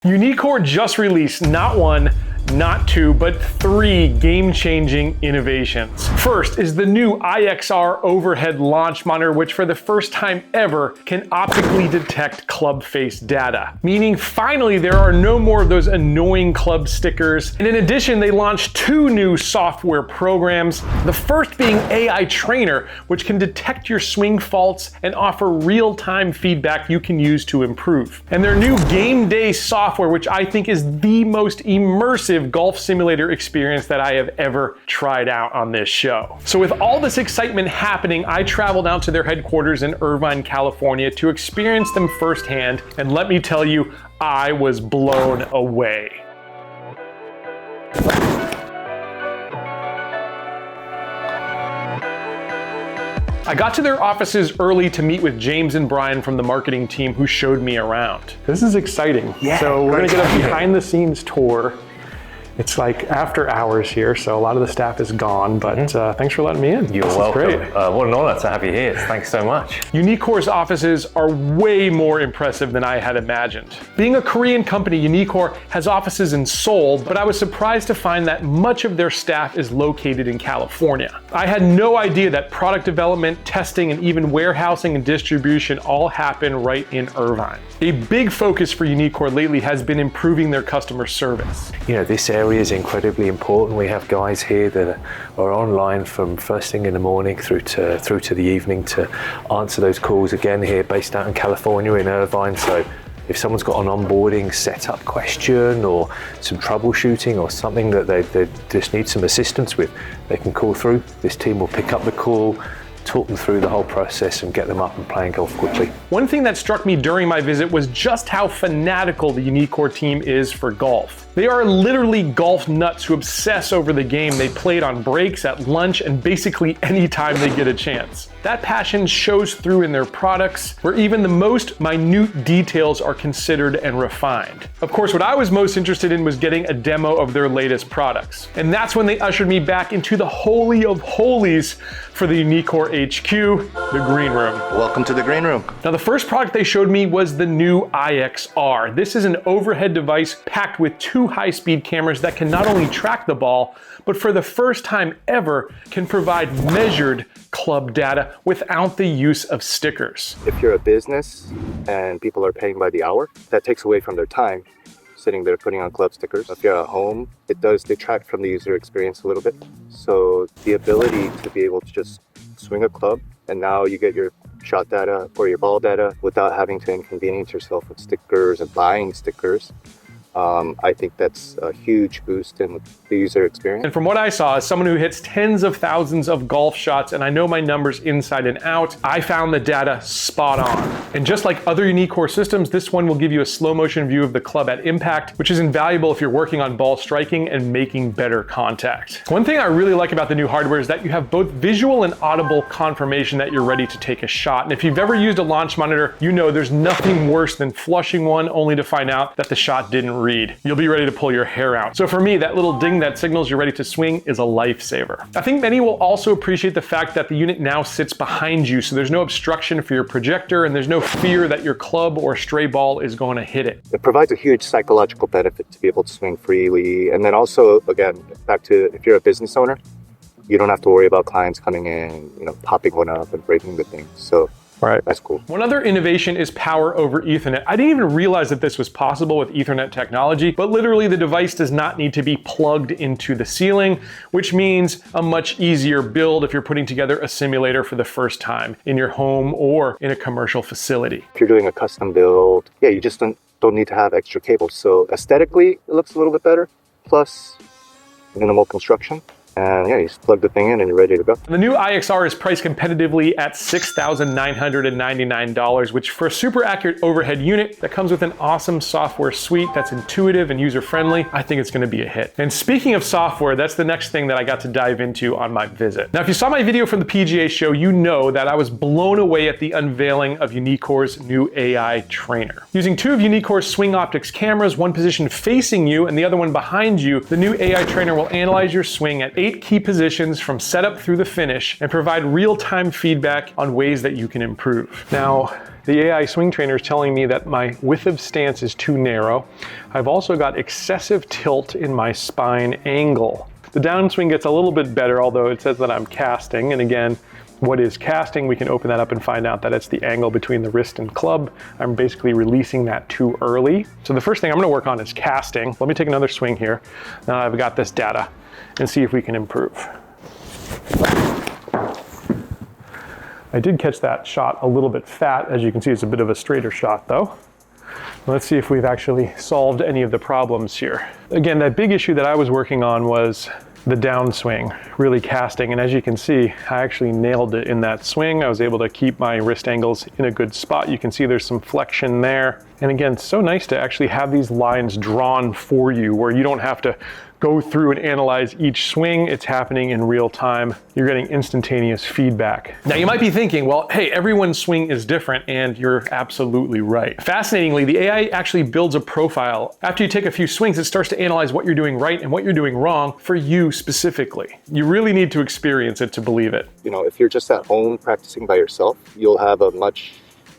Uneekor just released not one, not two, but three game-changing innovations. First is the new IXR overhead launch monitor, which for the first time ever can optically detect club face data, meaning finally there are no more of those annoying club stickers. And in addition, they launched two new software programs, the first being AI Trainer, which can detect your swing faults and offer real-time feedback you can use to improve. And their new Gameday Software, which I think is the most immersive golf simulator experience that I have ever tried out on this show. So with all this excitement happening, I traveled out to their headquarters in Irvine, California to experience them firsthand, and let me tell you, I was blown away. I got to their offices early to meet with James and Brian from the marketing team who showed me around. This is exciting. Yeah, so we're gonna get a behind the scenes tour. It's like after hours here, so a lot of the staff is gone, but thanks for letting me in. You're welcome. Great. What an honor to have you here. Thanks so much. Uneekor's offices are way more impressive than I had imagined. Being a Korean company, Uneekor has offices in Seoul, but I was surprised to find that much of their staff is located in California. I had no idea that product development, testing, and even warehousing and distribution all happen right in Irvine. A big focus for Uneekor lately has been improving their customer service. You know, this area is incredibly important. We have guys here that are online from first thing in the morning through to the evening to answer those calls, again here based out in California in Irvine. So if someone's got an onboarding setup question or some troubleshooting or something that they just need some assistance with, they can call through. This team will pick up the call, talk them through the whole process and get them up and playing golf quickly. One thing that struck me during my visit was just how fanatical the Uneekor team is for golf. They are literally golf nuts who obsess over the game. They play it on breaks, at lunch, and basically anytime they get a chance. That passion shows through in their products, where even the most minute details are considered and refined. Of course, what I was most interested in was getting a demo of their latest products. And that's when they ushered me back into the holy of holies for the Uneekor HQ, the green room. Welcome to the green room. Now, the first product they showed me was the new IXR. This is an overhead device packed with two high-speed cameras that can not only track the ball, but for the first time ever can provide measured club data without the use of stickers. If you're a business and people are paying by the hour, that takes away from their time sitting there putting on club stickers. If you're at home, it does detract from the user experience a little bit. So the ability to be able to just swing a club and now you get your shot data or your ball data without having to inconvenience yourself with stickers and buying stickers. I think that's a huge boost in the user experience. And from what I saw, as someone who hits tens of thousands of golf shots, and I know my numbers inside and out, I found the data spot on. And just like other Uneekor systems, this one will give you a slow motion view of the club at impact, which is invaluable if you're working on ball striking and making better contact. One thing I really like about the new hardware is that you have both visual and audible confirmation that you're ready to take a shot. And if you've ever used a launch monitor, you know there's nothing worse than flushing one only to find out that the shot didn't read. You'll be ready to pull your hair out. So for me, that little ding that signals you're ready to swing is a lifesaver. I think many will also appreciate the fact that the unit now sits behind you, so there's no obstruction for your projector and there's no fear that your club or stray ball is going to hit it. It provides a huge psychological benefit to be able to swing freely. And then also, again, back to if you're a business owner, you don't have to worry about clients coming in, popping one up and breaking the thing. So right. That's cool. One other innovation is power over Ethernet. I didn't even realize that this was possible with Ethernet technology, but literally the device does not need to be plugged into the ceiling, which means a much easier build if you're putting together a simulator for the first time in your home or in a commercial facility. If you're doing a custom build, you just don't need to have extra cables. So aesthetically, it looks a little bit better, plus minimal construction. And you just plug the thing in and you're ready to go. The new IXR is priced competitively at $6,999, which for a super accurate overhead unit that comes with an awesome software suite that's intuitive and user-friendly, I think it's gonna be a hit. And speaking of software, that's the next thing that I got to dive into on my visit. Now, if you saw my video from the PGA show, you know that I was blown away at the unveiling of Uneekor's new AI Trainer. Using two of Uneekor's Swing Optics cameras, one position facing you and the other one behind you, the new AI Trainer will analyze your swing at 8 key positions from setup through the finish and provide real-time feedback on ways that you can improve. Now, The AI swing trainer is telling me that my width of stance is too narrow. I've also got excessive tilt in my spine angle. The downswing gets a little bit better, although it says that I'm casting. And again, what is casting? We can open that up and find out that it's the angle between the wrist and club. I'm basically releasing that too early. So the first thing I'm gonna work on is casting. Let me take another swing here. Now I've got this data and see if we can improve. I did catch that shot a little bit fat. As you can see, it's a bit of a straighter shot though. Let's see if we've actually solved any of the problems here. Again, that big issue that I was working on was the downswing, really casting. And as you can see, I actually nailed it in that swing. I was able to keep my wrist angles in a good spot. You can see there's some flexion there. And again, it's so nice to actually have these lines drawn for you where you don't have to go through and analyze each swing. It's happening in real time. You're getting instantaneous feedback. Now you might be thinking, well, hey, everyone's swing is different, and you're absolutely right. Fascinatingly, the AI actually builds a profile. After you take a few swings, it starts to analyze what you're doing right and what you're doing wrong for you specifically. You really need to experience it to believe it. You know, if you're just at home practicing by yourself, you'll have a much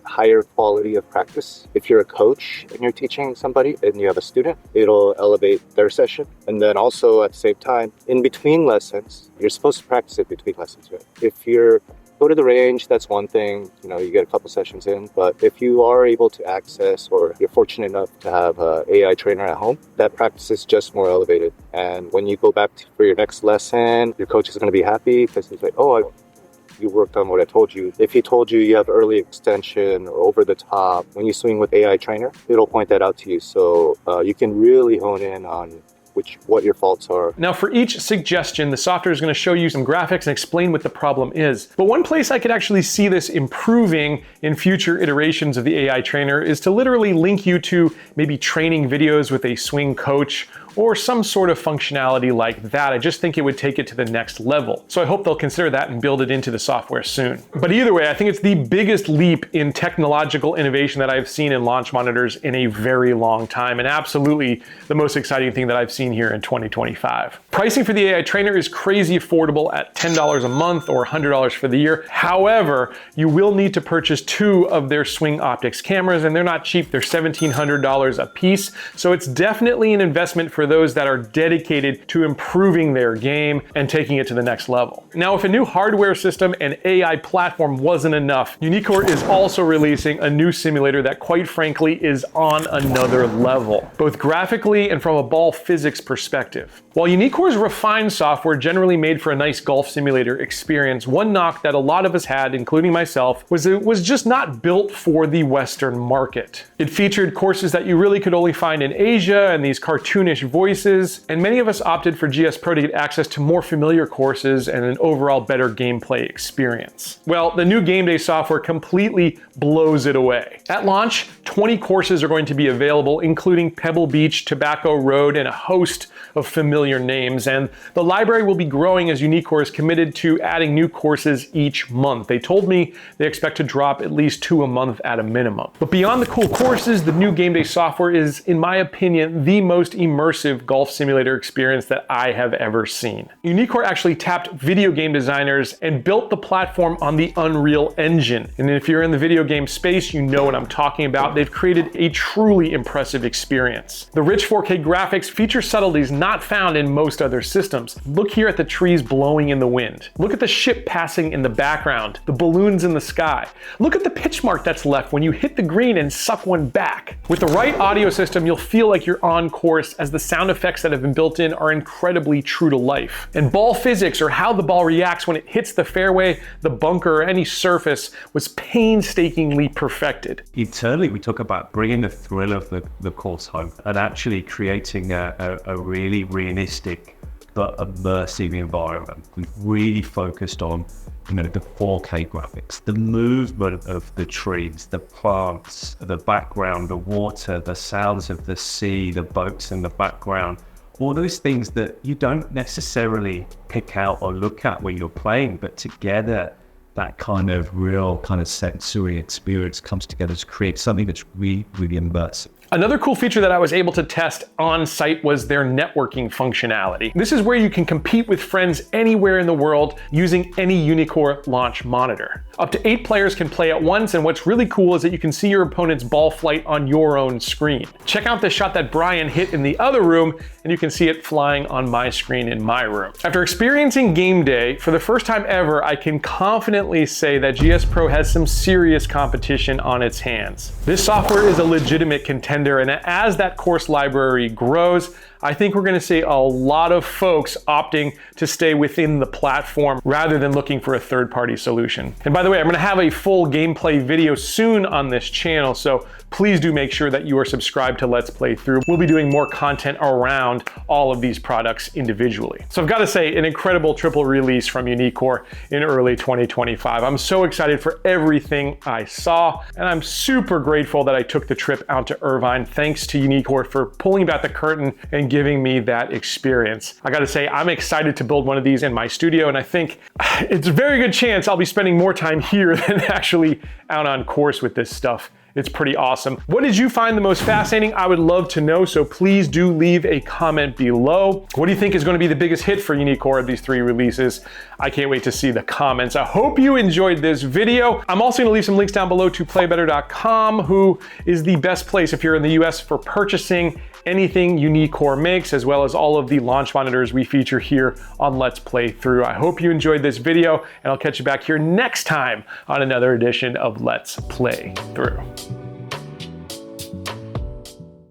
higher quality of practice. If you're a coach and you're teaching somebody and you have a student, it'll elevate their session. And then also at the same time, in between lessons, you're supposed to practice it between lessons, right? If you're go to the range, that's one thing, you know, you get a couple sessions in. But if you are able to access, or you're fortunate enough to have an AI trainer at home, that practice is just more elevated. And when you go back for your next lesson, your coach is going to be happy because he's like, oh, you worked on what I told you. If he told you you have early extension or over the top, when you swing with AI trainer, it'll point that out to you. So you can really hone in on what your faults are. Now for each suggestion, the software is going to show you some graphics and explain what the problem is. But one place I could actually see this improving in future iterations of the AI trainer is to literally link you to maybe training videos with a swing coach or some sort of functionality like that. I just think it would take it to the next level. So I hope they'll consider that and build it into the software soon. But either way, I think it's the biggest leap in technological innovation that I've seen in launch monitors in a very long time, and absolutely the most exciting thing that I've seen here in 2025. Pricing for the AI trainer is crazy affordable at $10 a month or $100 for the year. However, you will need to purchase 2 of their Swing Optics cameras, and they're not cheap. They're $1,700 a piece. So it's definitely an investment for those that are dedicated to improving their game and taking it to the next level. Now, if a new hardware system and AI platform wasn't enough, Uneekor is also releasing a new simulator that, quite frankly, is on another level, both graphically and from a ball physics perspective. While Uneekor's refined software generally made for a nice golf simulator experience, one knock that a lot of us had, including myself, was it was just not built for the Western market. It featured courses that you really could only find in Asia and these cartoonish voices, and many of us opted for GS Pro to get access to more familiar courses and an overall better gameplay experience. Well, the new Gameday software completely blows it away. At launch, 20 courses are going to be available, including Pebble Beach, Tobacco Road, and a host of familiar names, and the library will be growing as Uneekor is committed to adding new courses each month. They told me they expect to drop at least 2 a month at a minimum. But beyond the cool courses, the new Gameday software is, in my opinion, the most immersive golf simulator experience that I have ever seen. Uneekor actually tapped video game designers and built the platform on the Unreal Engine. And if you're in the video game space, you know what I'm talking about. They've created a truly impressive experience. The rich 4K graphics feature subtleties not found in most other systems. Look here at the trees blowing in the wind. Look at the ship passing in the background, the balloons in the sky. Look at the pitch mark that's left when you hit the green and suck one back. With the right audio system, you'll feel like you're on course, as the sound effects that have been built in are incredibly true to life. And ball physics, or how the ball reacts when it hits the fairway, the bunker, or any surface, was painstakingly perfected. Internally, we talk about bringing the thrill of the course home and actually creating a really realistic but immersive environment. We've really focused on the 4K graphics, the movement of the trees, the plants, the background, the water, the sounds of the sea, the boats in the background, all those things that you don't necessarily pick out or look at when you're playing, but together that kind of real kind of sensory experience comes together to create something that's really, really immersive. Another cool feature that I was able to test on site was their networking functionality. This is where you can compete with friends anywhere in the world using any Uneekor launch monitor. Up to 8 players can play at once, and what's really cool is that you can see your opponent's ball flight on your own screen. Check out the shot that Brian hit in the other room, and you can see it flying on my screen in my room. After experiencing Gameday, for the first time ever, I can confidently say that GS Pro has some serious competition on its hands. This software is a legitimate contender, and as that course library grows, I think we're gonna see a lot of folks opting to stay within the platform rather than looking for a third-party solution. And by the way, I'm gonna have a full gameplay video soon on this channel, so please do make sure that you are subscribed to Let's Play Through. We'll be doing more content around all of these products individually. So I've got to say, an incredible triple release from Uneekor in early 2025. I'm so excited for everything I saw, and I'm super grateful that I took the trip out to Irvine. Thanks to Uneekor for pulling back the curtain and giving me that experience. I gotta say, I'm excited to build one of these in my studio, and I think it's a very good chance I'll be spending more time here than actually out on course with this stuff. It's pretty awesome. What did you find the most fascinating? I would love to know, so please do leave a comment below. What do you think is going to be the biggest hit for Uneekor of these 3 releases? I can't wait to see the comments. I hope you enjoyed this video. I'm also going to leave some links down below to playbetter.com, who is the best place if you're in the US for purchasing anything Uneekor makes, as well as all of the launch monitors we feature here on Let's Play Through. I hope you enjoyed this video, and I'll catch you back here next time on another edition of Let's Play Through.